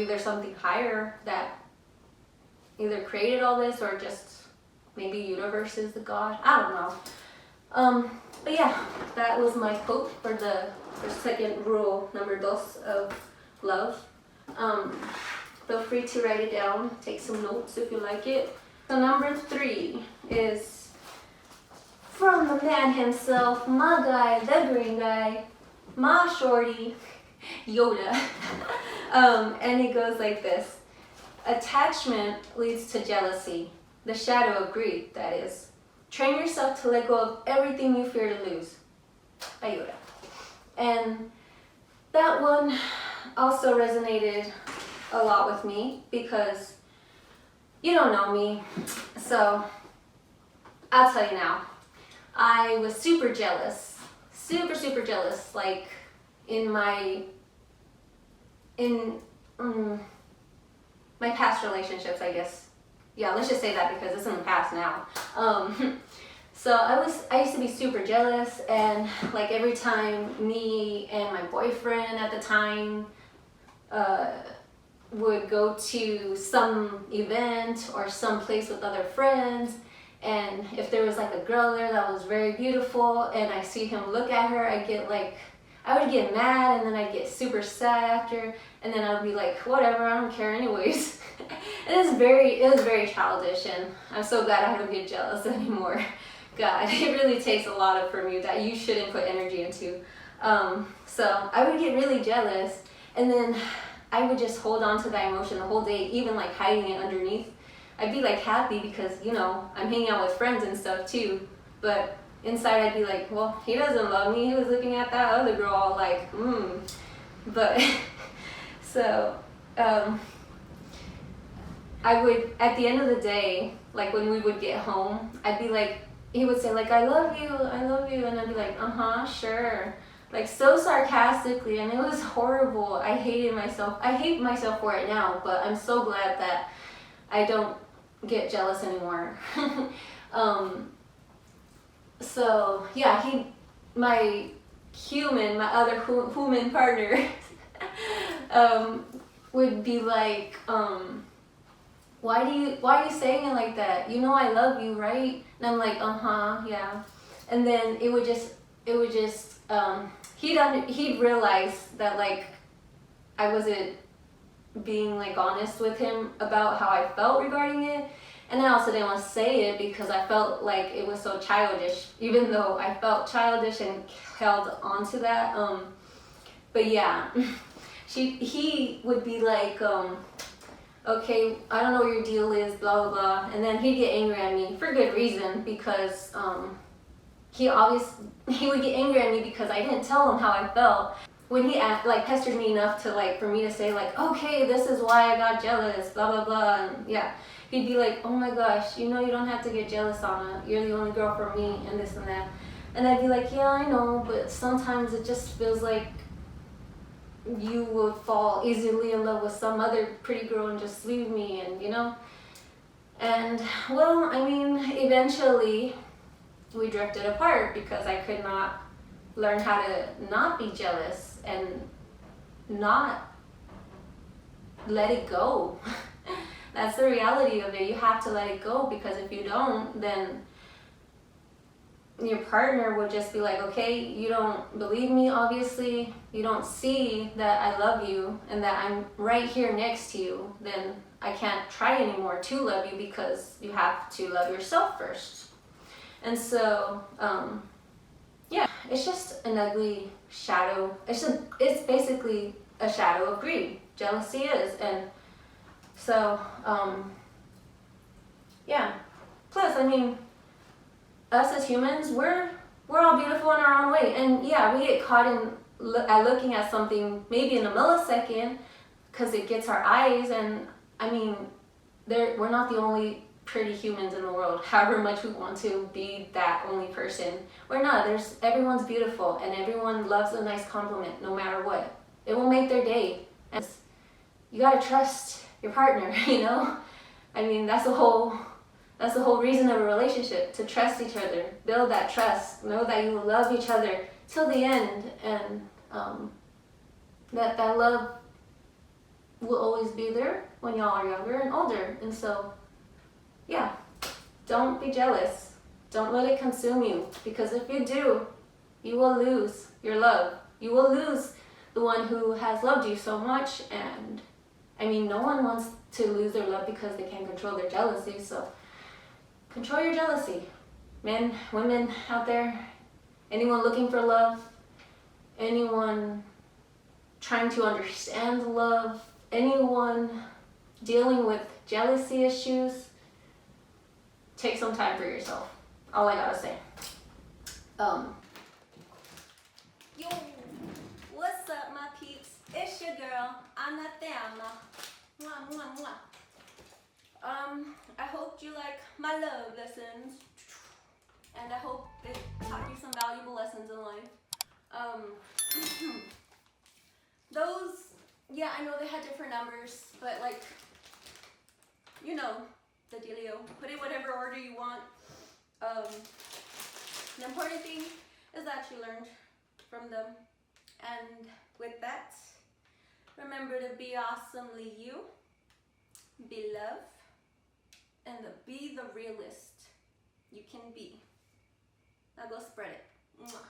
there's something higher that either created all this, or just maybe universe is the God. I don't know. But yeah, that was my quote for the second rule, number dos, of love. Feel free to write it down, take some notes if you like it. So number 3 is from the man himself, my guy, the green guy, my shorty, Yoda. And it goes like this: attachment leads to jealousy, the shadow of greed, that is. Train yourself to let go of everything you fear to lose, by Yoda. And that one also resonated a lot with me, because you don't know me, so I'll tell you now. I was super jealous, super jealous, like in my past relationships, I guess. Yeah, let's just say that because it's in the past now. So I used to be super jealous, and like every time me and my boyfriend at the time would go to some event or some place with other friends, and if there was like a girl there that was very beautiful and I see him look at her, I would get mad, and then I'd get super sad after, and then I'd be like, whatever, I don't care anyways. And it was very childish, and I'm so glad I don't get jealous anymore. God, it really takes a lot from you that you shouldn't put energy into. So I would get really jealous, and then I would just hold on to that emotion the whole day, even like hiding it underneath. I'd be like happy because, you know, I'm hanging out with friends and stuff too, but inside I'd be like, well, he doesn't love me. He was looking at that other girl all like, But so I would, at the end of the day, like when we would get home, I'd be like, he would say like, I love you, and I'd be like, sure. Like so sarcastically, and it was horrible. I hated myself. I hate myself for it now, but I'm so glad that I don't get jealous anymore. So yeah, my other human partner would be like, why are you saying it like that? You know I love you, right? And I'm like, yeah. And then it would just he'd realize that like I wasn't being like honest with him about how I felt regarding it, and I also didn't want to say it because I felt like it was so childish, even though I felt childish and held on to that. But yeah, he would be like, okay, I don't know what your deal is, blah blah blah, and then he'd get angry at me for good reason, because he would get angry at me because I didn't tell him how I felt. When he pestered me enough to like for me to say like, okay, this is why I got jealous, blah blah blah, and yeah, he'd be like, oh my gosh, you know you don't have to get jealous, Anna. You're the only girl for me, and this and that. And I'd be like, yeah, I know, but sometimes it just feels like you would fall easily in love with some other pretty girl and just leave me, and you know. And well, I mean, eventually we drifted apart because I could not learn how to not be jealous and not let it go. That's the reality of it. You have to let it go, because if you don't, then your partner would just be like, okay, you don't believe me, obviously. You don't see that I love you and that I'm right here next to you. Then I can't try anymore to love you, because you have to love yourself first. And so, yeah, it's just an ugly shadow. It's basically a shadow of greed. Jealousy is. And so, yeah. Plus, I mean, us as humans, we're all beautiful in our own way. And yeah, we get caught in looking at something maybe in a millisecond because it gets our eyes. And I mean, we're not the only pretty humans in the world, however much we want to be that only person. We're not. Everyone's beautiful, and everyone loves a nice compliment no matter what. It will make their day. And you gotta trust your partner, you know? I mean, that's the whole reason of a relationship, to trust each other, build that trust, know that you will love each other till the end, and that love will always be there when y'all are younger and older. And so, yeah, don't be jealous. Don't let it consume you, because if you do, you will lose your love. You will lose the one who has loved you so much. And I mean, no one wants to lose their love because they can't control their jealousy. So control your jealousy. Men, women out there, anyone looking for love, anyone trying to understand love, anyone dealing with jealousy issues, take some time for yourself. All I gotta say. Yo, what's up, my peeps? It's your girl, Anathema. Mwah, mwah, mwah. I hope you like my love lessons, and I hope it taught you some valuable lessons in life. Those, yeah, I know they had different numbers, but like, you know, the dealio. Put it whatever order you want. The important thing is that you learned from them. And with that, remember to be awesomely you, be love, and be the realist you can be. Now go spread it. Mwah.